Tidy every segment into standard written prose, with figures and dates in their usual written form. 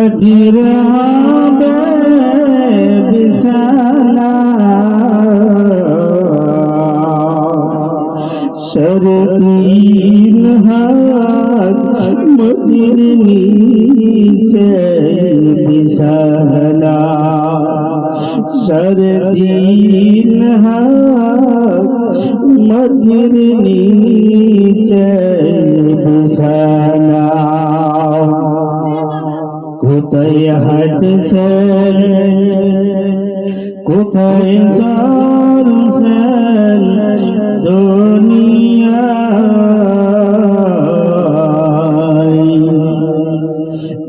মাটির হবে বিছানা শরীর হাত মাটির নিচে বিছানা শরীর হাত মাটির নিচে বিছানা কোথায় হাঁটছে কোথায় চলছে দুনিয়া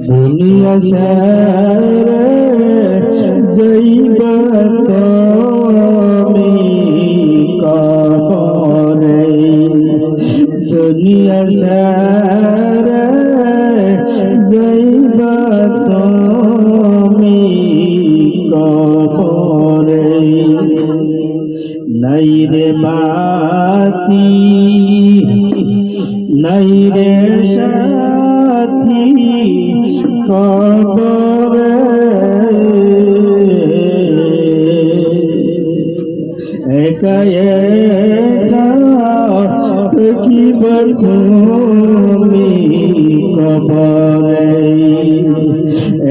দুনিয়া ছেড়ে যাইবা তুমি কবরে দুনিয়া ছেড়ে যাইবা তুমি কবরে নাই রে বাতি নাই রে সাথী কবরে একা একা থাকিবা তুমি কবরে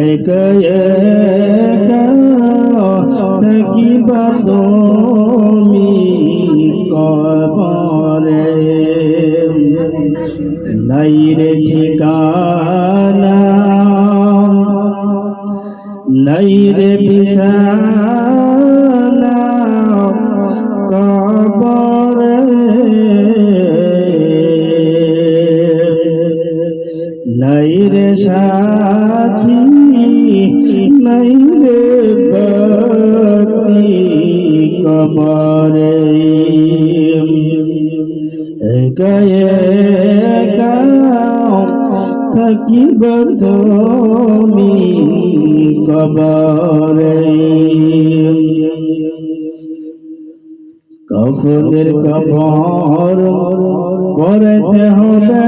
একা একা থাকিবা তুমি কবরে নাই রে ঠিকানা নাই রে বিছানা কবরে নাই রে সাথী নাই রে বাতি কবরে একা একা থাকিবা তুমি কবরে কফনের কবর করতে হবে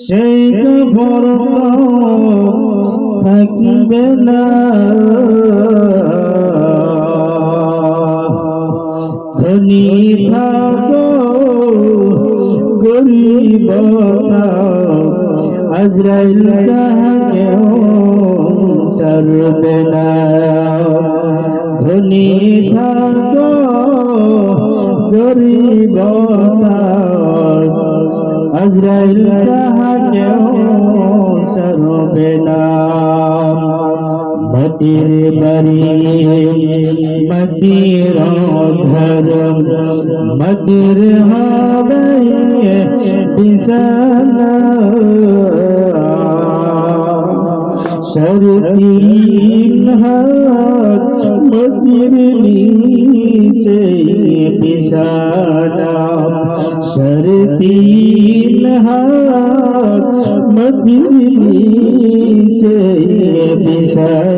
সেই কবর থাকিবে না ধনী থাকো গরিব আজরাইল কাহাকেও ছাড়বে না ধনী থাকো গরিব আজরাইল কাহাকেও ছাড়বে না মাটির বাড়ি মাটির ঘর মাটির হবে বিছানা শরীর হাত মাটির নিচে বিছানা শরীর হাত মাটির নিচে বিছানা